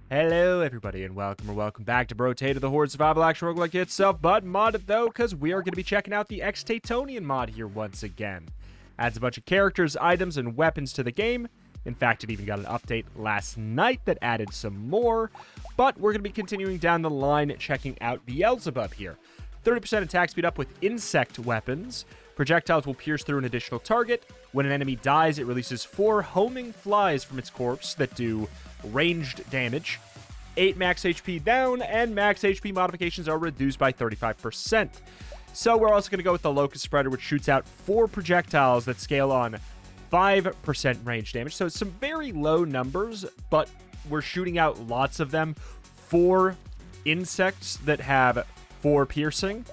Hello, everybody, and welcome back to Brotato, the Horde Survival Action Roguelike itself, but modded, though, because we are going to be checking out the X-Tatonian mod here once again. Adds a bunch of characters, items, and weapons to the game. In fact, it even got an update last night that added some more, but we're going to be continuing down the line checking out Beelzebub here. 30% attack speed up with insect weapons. Projectiles will pierce through an additional target. When an enemy dies, it releases 4 homing flies from its corpse that do ranged damage. 8 max HP down, and max HP modifications are reduced by 35%. So we're also going to go with the Locust Spreader, which shoots out 4 projectiles that scale on 5% range damage. So it's some very low numbers, but we're shooting out lots of them. 4 insects that have 4 piercing,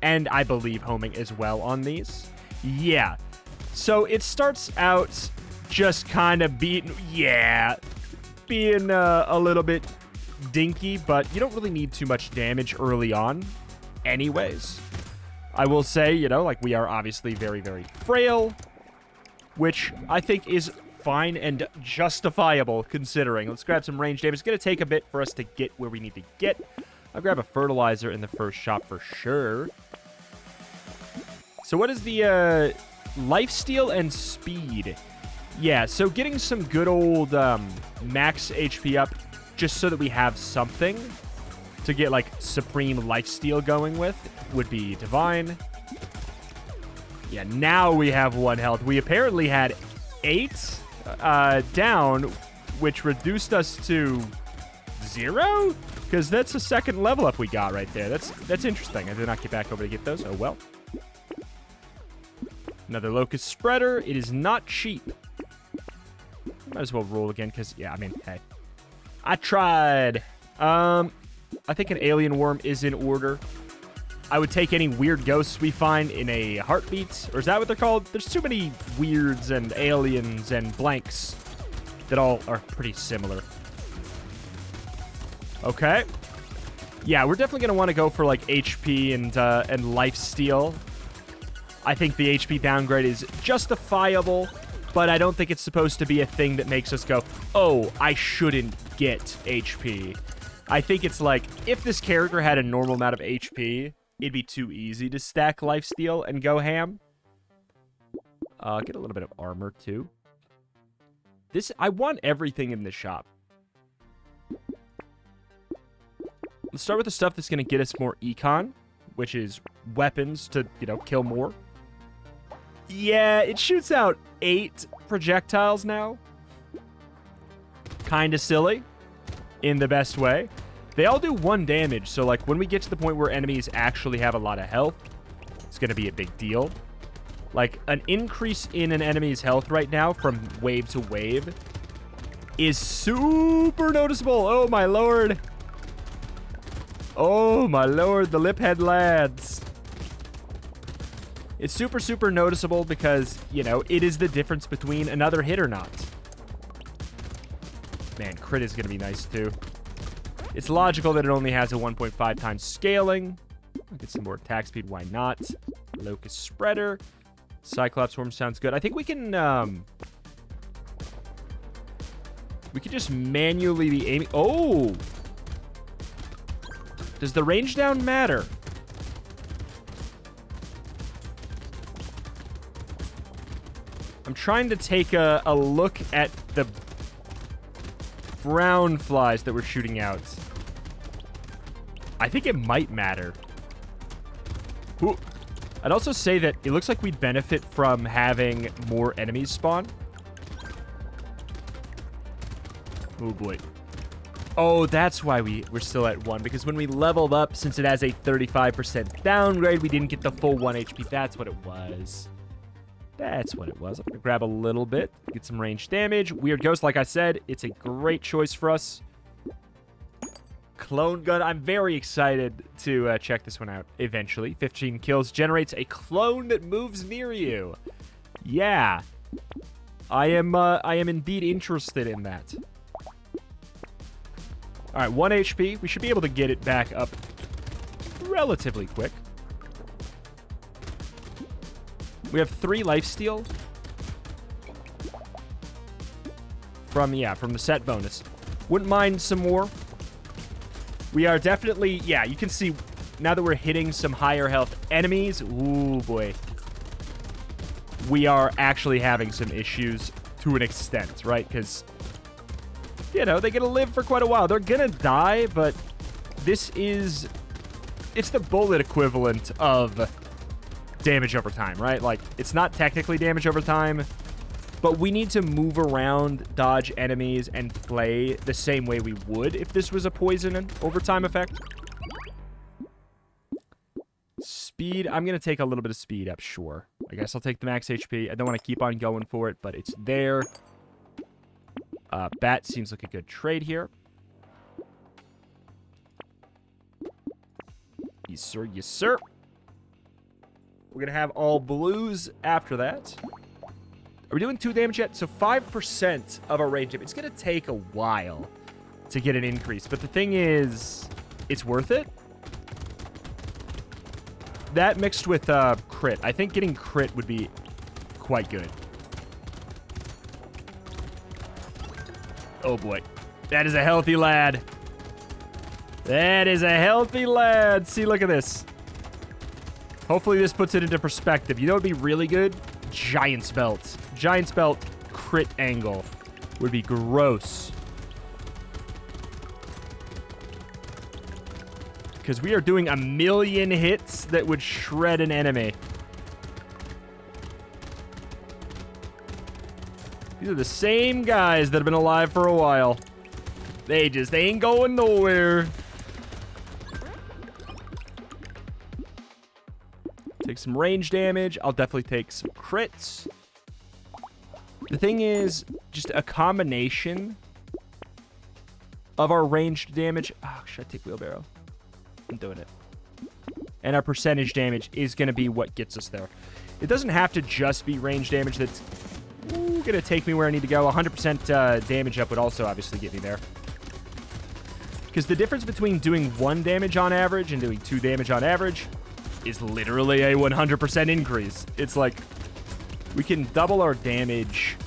and I believe homing as well on these. Yeah. So it starts out just kind of being a little bit dinky, but you don't really need too much damage early on anyways. I will say, we are obviously very, very frail, which I think is fine and justifiable considering. Let's grab some range damage. It's going to take a bit for us to get where we need to get. I'll grab a fertilizer in the first shop for sure. So what is the lifesteal and speed? Yeah, so getting some good old max HP up just so that we have something to get like supreme lifesteal going with would be divine. Yeah, now we have 1 health. We apparently had 8 down, which reduced us to 0? Because that's a second level up we got right there. That's interesting. I did not get back over to get those. Oh, well. Another Locust Spreader. It is not cheap. Might as well roll again because, yeah, I mean, hey. I tried. I think an alien worm is in order. I would take any weird ghosts we find in a heartbeat. Or is that what they're called? There's too many weirds and aliens and blanks that all are pretty similar. Okay. Yeah, we're definitely going to want to go for, like, HP and lifesteal. I think the HP downgrade is justifiable, but I don't think it's supposed to be a thing that makes us go, oh, I shouldn't get HP. I think it's like, if this character had a normal amount of HP, it'd be too easy to stack lifesteal and go ham. Get a little bit of armor, too. I want everything in this shop. Let's start with the stuff that's going to get us more econ, which is weapons to, kill more. Yeah, it shoots out 8 projectiles now. Kinda silly, in the best way. They all do 1 damage, so like when we get to the point where enemies actually have a lot of health, it's going to be a big deal. Like an increase in an enemy's health right now from wave to wave is super noticeable. Oh my lord. Oh my lord, the liphead lads. It's super, super noticeable because, it is the difference between another hit or not. Man, crit is going to be nice too. It's logical that it only has a 1.5 times scaling. I'll get some more attack speed, why not? Locust Spreader. Cyclops Worm sounds good. I think we can just manually be aiming. Oh! Does the range down matter? I'm trying to take a look at the brown flies that we're shooting out. I think it might matter. Ooh. I'd also say that it looks like we'd benefit from having more enemies spawn. Oh boy. Oh, that's why we're still at 1, because when we leveled up, since it has a 35% downgrade, we didn't get the full 1 HP. That's what it was. That's what it was. I'm going to grab a little bit, get some range damage. Weird Ghost, like I said, it's a great choice for us. Clone Gun. I'm very excited to check this one out eventually. 15 kills generates a clone that moves near you. Yeah. I am indeed interested in that. All right, 1 HP. We should be able to get it back up relatively quick. We have 3 lifesteal from the set bonus. Wouldn't mind some more. We are definitely, yeah, you can see now that we're hitting some higher health enemies. Ooh, boy. We are actually having some issues to an extent, right? Because, you know, they're going to live for quite a while. They're going to die, but this is... It's the bullet equivalent of damage over time, right? Like, it's not technically damage over time, but we need to move around, dodge enemies, and play the same way we would if this was a poison and overtime effect. Speed, I'm going to take a little bit of speed up, sure. I guess I'll take the max HP. I don't want to keep on going for it, but it's there. Bat seems like a good trade here. Yes, sir. Yes, sir. We're going to have all blues after that. Are we doing 2 damage yet? So 5% of our range. It's going to take a while to get an increase. But the thing is, it's worth it. That mixed with crit. I think getting crit would be quite good. Oh, boy. That is a healthy lad. That is a healthy lad. See, look at this. Hopefully this puts it into perspective. You know what would be really good? Giant's Belt. Giant's Belt crit angle would be gross. Because we are doing 1,000,000 hits that would shred an enemy. These are the same guys that have been alive for a while. They ain't going nowhere. Take some range damage. I'll definitely take some crits. The thing is, just a combination of our ranged damage. Oh, should I take wheelbarrow? I'm doing it. And our percentage damage is going to be what gets us there. It doesn't have to just be range damage that's going to take me where I need to go. 100% damage up would also obviously get me there. Because the difference between doing 1 damage on average and doing 2 damage on average is literally a 100% increase. It's like we can double our damage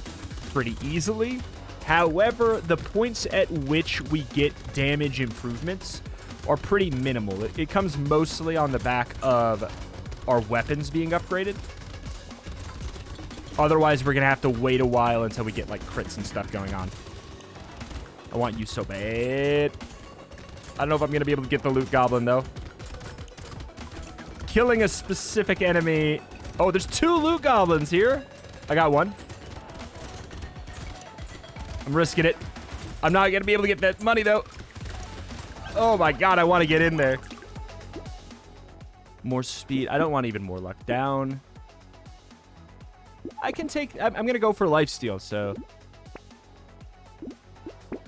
pretty easily. However, the points at which we get damage improvements are pretty minimal. It comes mostly on the back of our weapons being upgraded. Otherwise, we're going to have to wait a while until we get, like, crits and stuff going on. I want you so bad. I don't know if I'm going to be able to get the loot goblin, though. Killing a specific enemy. Oh, there's 2 loot goblins here. I got one. I'm risking it. I'm not going to be able to get that money, though. Oh my god, I want to get in there. More speed. I don't want even more luck. Down. I can take... I'm going to go for lifesteal, so...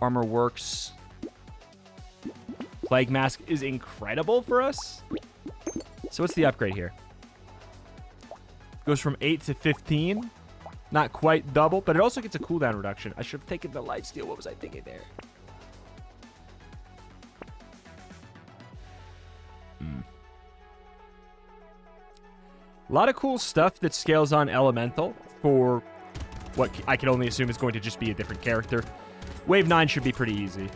Armor works. Plague Mask is incredible for us. So what's the upgrade here? Goes from 8 to 15. Not quite double, but it also gets a cooldown reduction. I should have taken the lifesteal. What was I thinking there? A lot of cool stuff that scales on Elemental for what I can only assume is going to just be a different character. Wave 9 should be pretty easy.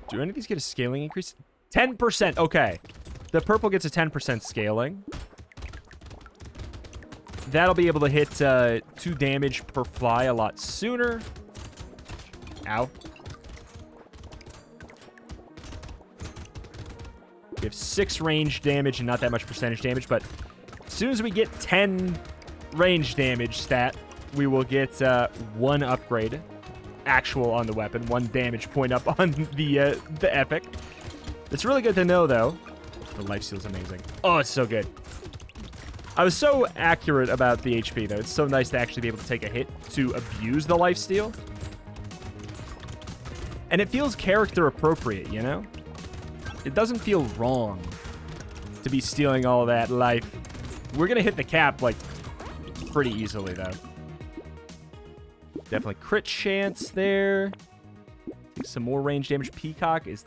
Do any of these get a scaling increase? 10%. Okay. The purple gets a 10% scaling. That'll be able to hit 2 damage per fly a lot sooner. Ow. We have 6 range damage and not that much percentage damage, but as soon as we get 10 range damage stat, we will get 1 upgrade actual on the weapon, 1 damage point up on the epic. It's really good to know, though. The lifesteal is amazing. Oh, it's so good. I was so accurate about the HP, though. It's so nice to actually be able to take a hit to abuse the lifesteal. And it feels character appropriate, you know? It doesn't feel wrong to be stealing all that life. We're going to hit the cap, like, pretty easily, though. Definitely crit chance there. Take some more range damage. Peacock is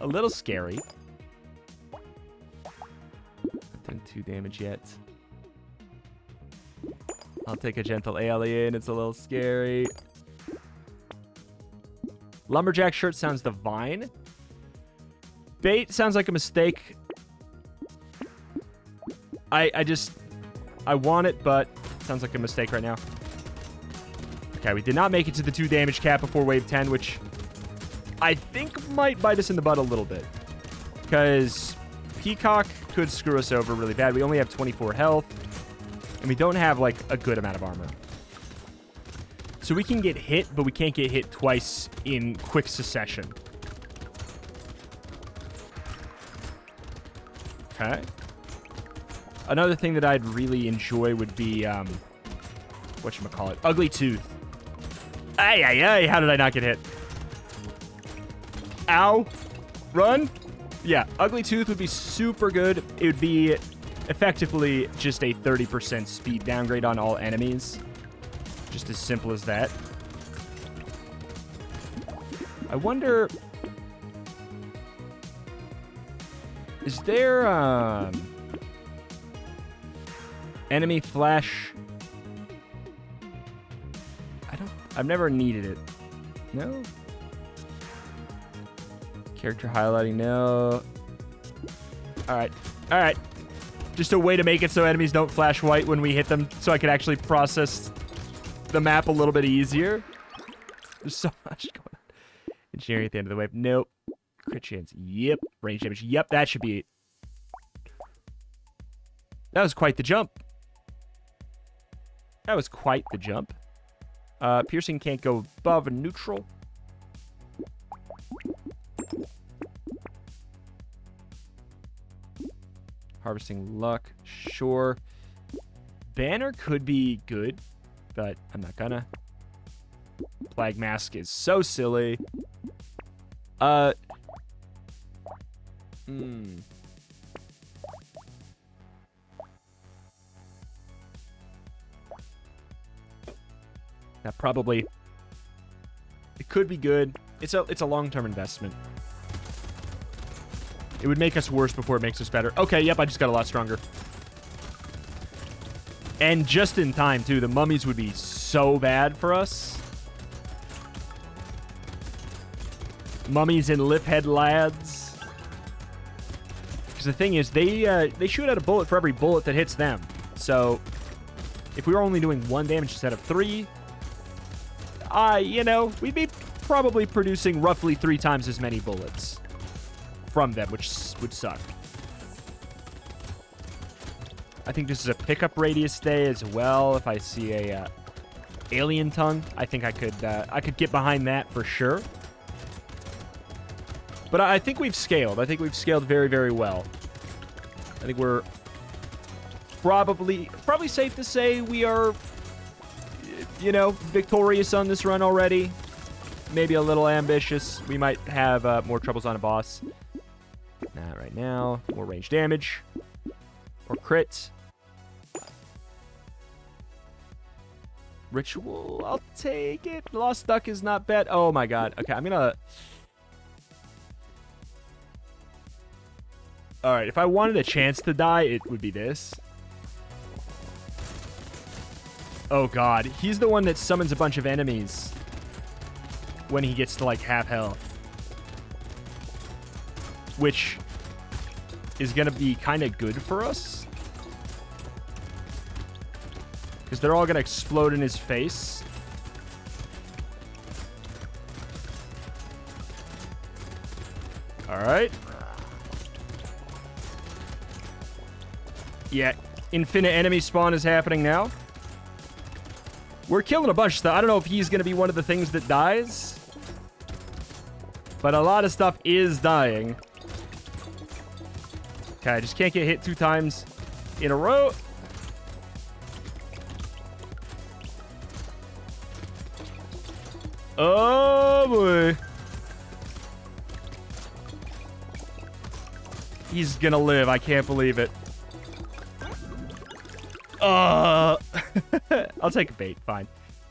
a little scary. Not doing 2 damage yet. I'll take a gentle alien. It's a little scary. Lumberjack shirt sounds divine. Bait sounds like a mistake. I want it, but it sounds like a mistake right now. Okay, we did not make it to the 2 damage cap before wave 10, which I think might bite us in the butt a little bit. Because Peacock could screw us over really bad. We only have 24 health, and we don't have, like, a good amount of armor. So we can get hit, but we can't get hit twice in quick succession. Okay. Another thing that I'd really enjoy would be, whatchamacallit? Ugly Tooth. Ay, ay, ay, how did I not get hit? Ow. Run. Yeah, Ugly Tooth would be super good. It would be effectively just a 30% speed downgrade on all enemies. Just as simple as that. I wonder... Is there, enemy flash? I've never needed it. No? Character highlighting, no. Alright. Alright. Just a way to make it so enemies don't flash white when we hit them, so I can actually process the map a little bit easier. There's so much going on. Engineering at the end of the wave. Nope. Crit chance. Yep. Range damage. Yep, that should be it. That was quite the jump. That was quite the jump. Piercing can't go above neutral. Harvesting luck. Sure. Banner could be good, but I'm not gonna. Plague Mask is so silly. That probably... It could be good. It's a long-term investment. It would make us worse before it makes us better. Okay, yep, I just got a lot stronger. And just in time, too. The mummies would be so bad for us. Mummies and lip-head lads. Because the thing is, they shoot out a bullet for every bullet that hits them. So, if we were only doing 1 damage instead of 3... you know, we'd be probably producing roughly 3 times as many bullets from them, which would suck. I think this is a pickup radius day as well. If I see a alien tongue, I think I could get behind that for sure. But I think we've scaled. I think we've scaled very, very well. I think we're probably safe to say we are, you know, victorious on this run already. Maybe a little ambitious. We might have more troubles on a boss. Not right now. More range damage. Or crit. Ritual. I'll take it. Lost Duck is not bad. Oh my god. Okay, I'm gonna... Alright, if I wanted a chance to die, it would be this. Oh god, he's the one that summons a bunch of enemies when he gets to like half health. Which is gonna be kind of good for us. Because they're all gonna explode in his face. Alright. Yeah, infinite enemy spawn is happening now. We're killing a bunch of stuff. I don't know if he's going to be one of the things that dies. But a lot of stuff is dying. Okay, I just can't get hit 2 times in a row. Oh, boy. He's going to live. I can't believe it. I'll take a bait. Fine.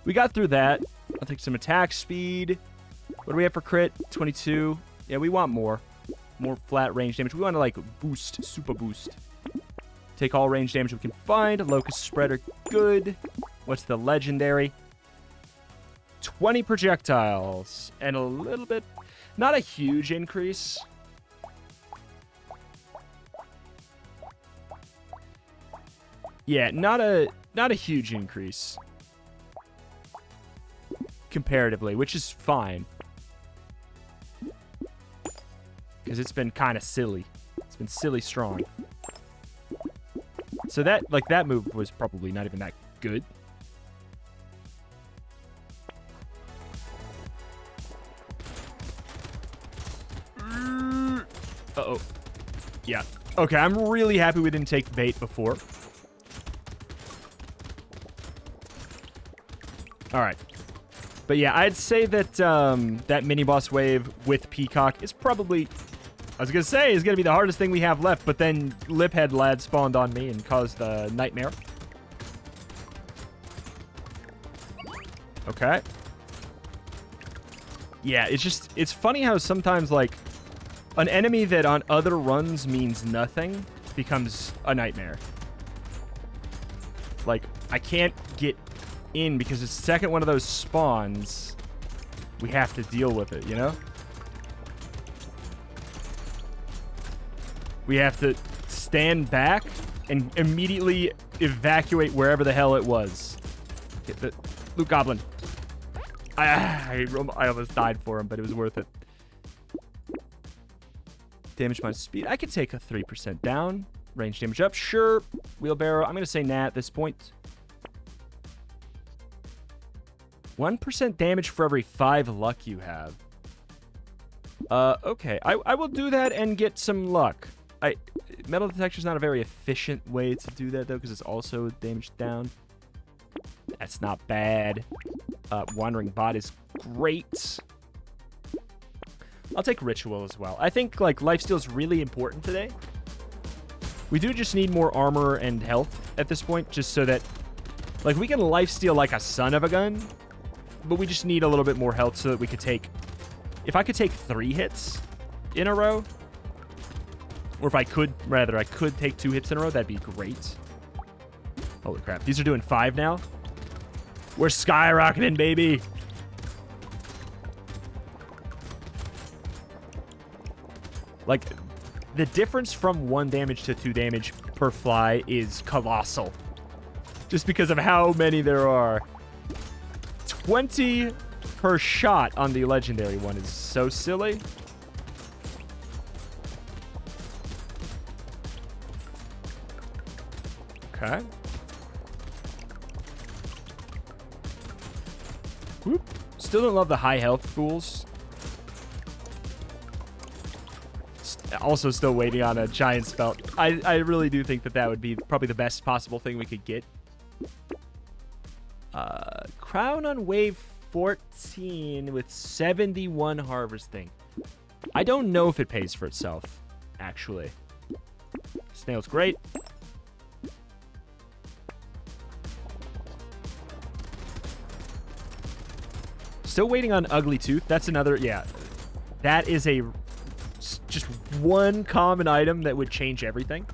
We got through that. I'll take some attack speed. What do we have for crit? 22. Yeah, we want more. More flat range damage. We want to, like, boost. Super boost. Take all range damage we can find. Locust spreader. Good. What's the legendary? 20 projectiles and a little bit, not a huge increase. Yeah, not a huge increase comparatively, which is fine. Because it's been kind of silly. It's been silly strong. So that, like, that move was probably not even that good. Uh-oh. Yeah. Okay, I'm really happy we didn't take bait before. All right. But yeah, I'd say that that mini-boss wave with Peacock is probably, I was going to say, is going to be the hardest thing we have left, but then Liphead Lad spawned on me and caused a nightmare. Okay. Yeah, it's funny how sometimes, like, an enemy that on other runs means nothing becomes a nightmare. Like, I can't get in because the second one of those spawns, we have to deal with it, you know? We have to stand back and immediately evacuate wherever the hell it was. Get the Loot Goblin. I almost died for him, but it was worth it. Damage minus speed. I could take a 3% down. Range damage up. Sure. Wheelbarrow. I'm going to say nah at this point. 1% damage for every 5 luck you have. Okay. I will do that and get some luck. Metal detector's not a very efficient way to do that, though, because it's also damage down. That's not bad. Wandering Bot is great. I'll take Ritual as well. I think, like, lifesteal is really important today. We do just need more armor and health at this point, just so that, like, we can lifesteal like a son of a gun, but we just need a little bit more health so that we could take... If I could take 3 hits in a row, or if I could, rather, I could take 2 hits in a row, that'd be great. Holy crap. These are doing 5 now? We're skyrocketing, baby! Like, the difference from 1 damage to 2 damage per fly is colossal. Just because of how many there are. 20 per shot on the legendary one is so silly. Okay. Whoop. Still don't love the high health fools. Also still waiting on a giant spell. I really do think that would be probably the best possible thing we could get. Crown on wave 14 with 71 harvesting. I don't know if it pays for itself, actually. Snail's great. Still waiting on Ugly Tooth. That's another, yeah. That is just one common item that would change everything.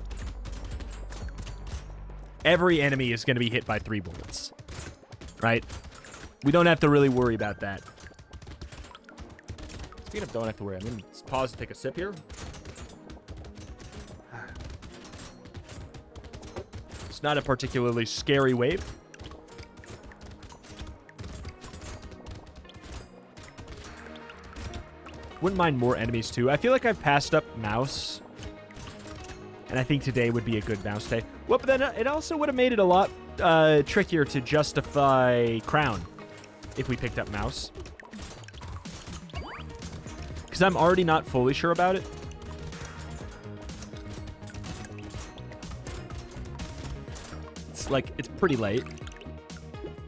Every enemy is going to be hit by 3 bullets. Right? We don't have to really worry about that. Speaking of don't have to worry, I'm going to pause to take a sip here. It's not a particularly scary wave. Wouldn't mind more enemies, too. I feel like I've passed up Mouse. And I think today would be a good Mouse day. Well, but then it also would have made it a lot trickier to justify Crown if we picked up Mouse. Because I'm already not fully sure about it. It's like, it's pretty late.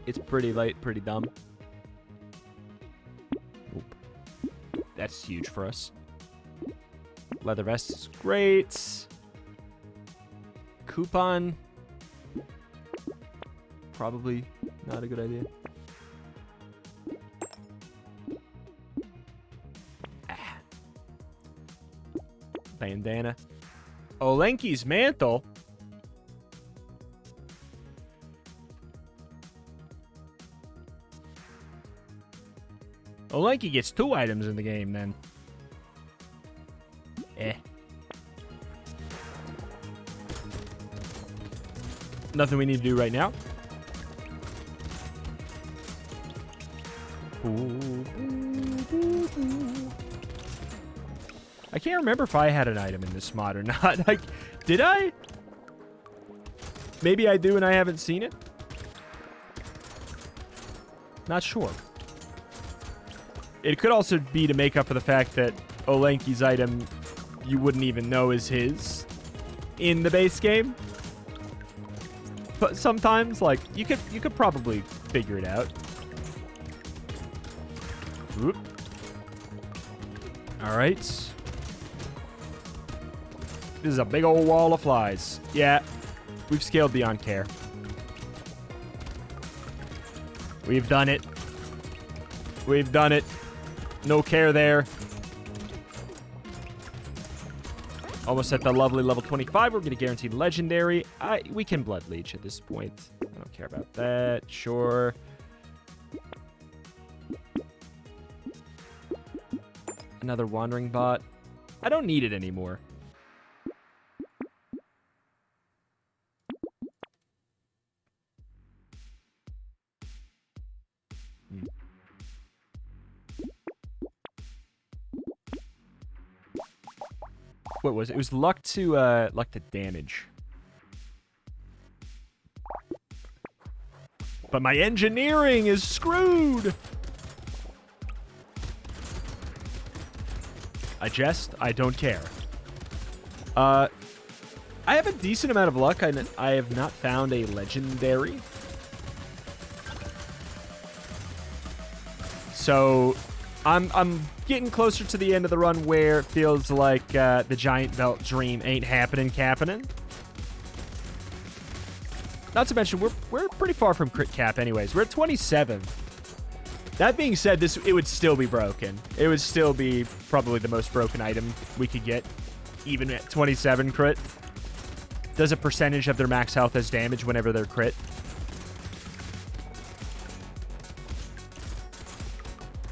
It's pretty late, pretty dumb. That's huge for us. Leather vest is great. Coupon. Probably not a good idea. Bandana. Olenki's mantle. Olenki gets 2 items in the game, then. Nothing we need to do right now. I can't remember if I had an item in this mod or not. Like, did I? Maybe I do and I haven't seen it. Not sure. It could also be to make up for the fact that Olenki's item you wouldn't even know is his in the base game. But sometimes, like, you could probably figure it out. Oop. All right. This is a big old wall of flies. Yeah, we've scaled beyond care. We've done it. We've done it. No care there. Almost at the lovely level 25. We're going to guarantee legendary. We can blood leech at this point. I don't care about that. Sure. Another wandering bot. I don't need it anymore. What was it? It was luck to damage. But my engineering is screwed. I don't care. I have a decent amount of luck. I have not found a legendary. So I'm getting closer to the end of the run where it feels like the giant belt dream ain't happening. Not to mention, we're pretty far from crit cap anyways. We're at 27. That being said, it would still be broken. It would still be probably the most broken item we could get, even at 27 crit. Does a percentage of their max health as damage whenever they're crit.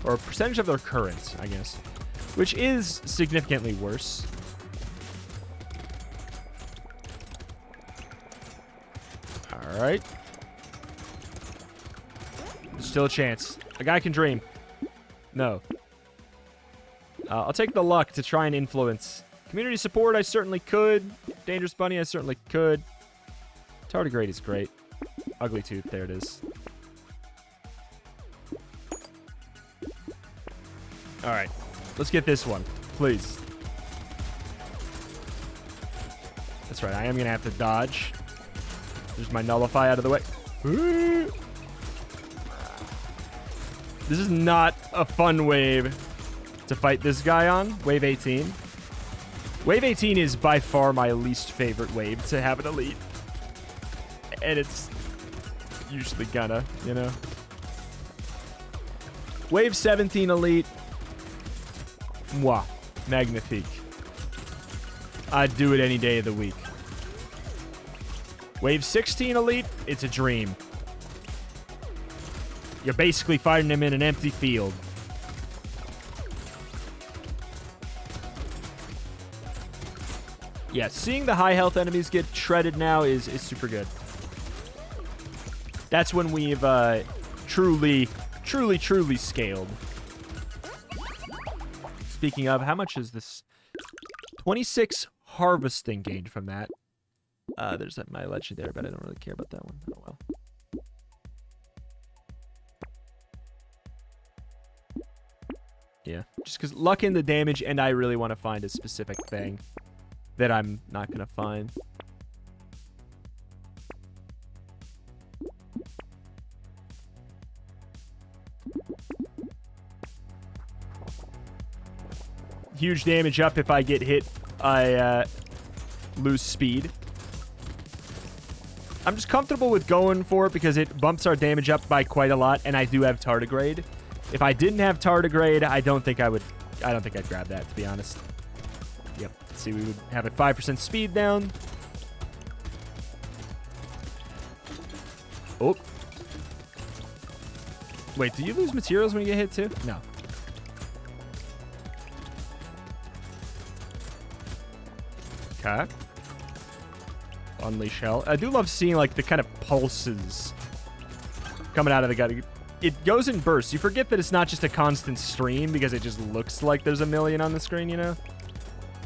Or a percentage of their current, I guess. Which is significantly worse. Alright. There's still a chance. A guy can dream. No. I'll take the luck to try and influence. Community support, I certainly could. Dangerous Bunny, I certainly could. Tardigrade is great. Ugly Tooth, there it is. Alright. Let's get this one. Please. That's right, I am going to have to dodge. There's my Nullify out of the way. This is not a fun wave to fight this guy on. Wave 18. Wave 18 is by far my least favorite wave to have an elite. And it's usually gonna, you know. Wave 17 elite. Mwah. Magnifique. I'd do it any day of the week. Wave 16 elite, it's a dream. You're basically fighting him in an empty field. Yeah, seeing the high health enemies get shredded now is super good. That's when we've truly scaled. Speaking of, how much is this? 26 harvesting gained from that. There's my legendary, but I don't really care about that one. Oh well. Yeah, just because luck in the damage, and I really want to find a specific thing that I'm not going to find. Huge damage up. If I get hit, I lose speed. I'm just comfortable with going for it because it bumps our damage up by quite a lot, and I do have Tardigrade. If I didn't have Tardigrade, I don't think I'd grab that, to be honest. Yep. Let's see, we would have a 5% speed down. Oh. Wait, do you lose materials when you get hit too? No. Okay. Unleash hell. I do love seeing, like, the kind of pulses coming out of the gun. It goes in bursts. You forget that it's not just a constant stream because it just looks like there's a million on the screen, you know?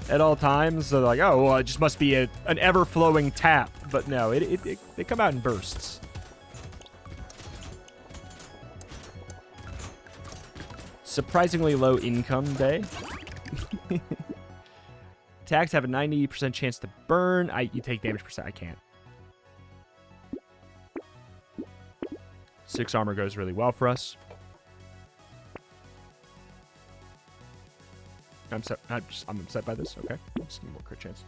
At all times. So, like, oh, well, it just must be an ever-flowing tap. But no, they come out in bursts. Surprisingly low income day. Attacks have a 90% chance to burn. You take damage percent. I can't. 6 armor goes really well for us. I'm upset by this. Okay. Just give me more crit chance.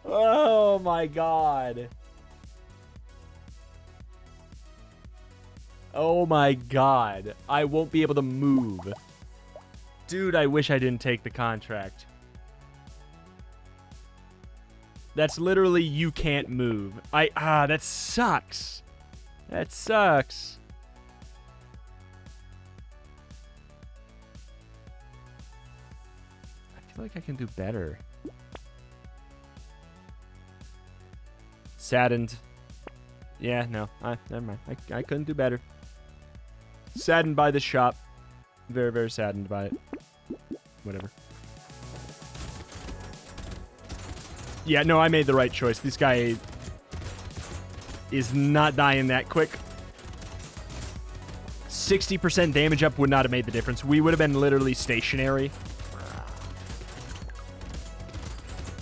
Oh my god. Oh my god. I won't be able to move. Dude, I wish I didn't take the contract. That's literally you can't move. That sucks. That sucks. I feel like I can do better. Saddened. Yeah, no. Never mind. I couldn't do better. Saddened by the shop. Very, very saddened by it. Whatever. Yeah, no, I made the right choice. This guy is not dying that quick. 60% damage up would not have made the difference. We would have been literally stationary.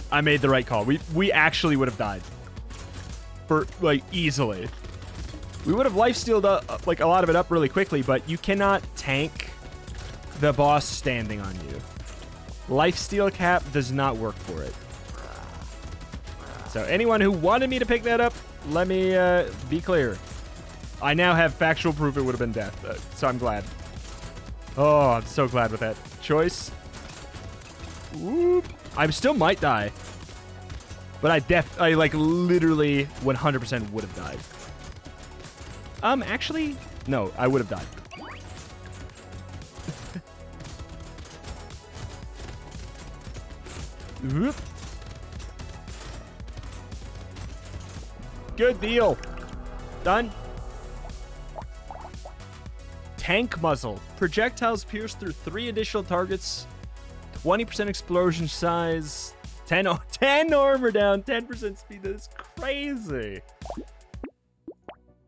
I made the right call. We actually would have died. For, like, easily. We would have lifestealed like a lot of it up really quickly, but you cannot tank the boss standing on you. Lifesteal cap does not work for it. So anyone who wanted me to pick that up, let me be clear. I now have factual proof it would have been death, so I'm glad. Oh, I'm so glad with that choice. Whoop. I still might die. But I like literally 100% would have died. Actually, no, I would have died. Whoop. Good deal. Done. Tank muzzle. Projectiles pierce through 3 additional targets. 20% explosion size. 10 armor down. 10% speed. That is crazy.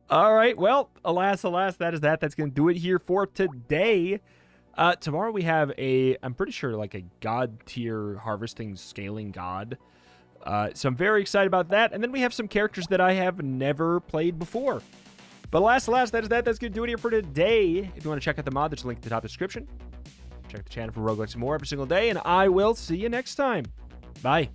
All right. Well, alas, that is that. That's going to do it here for today. Tomorrow we have I'm pretty sure like a god tier harvesting scaling god. So I'm very excited about that. And then we have some characters that I have never played before. But alas, that is that. That's going to do it here for today. If you want to check out the mod, there's a link in the top description. Check the channel for roguelikes and more every single day. And I will see you next time. Bye.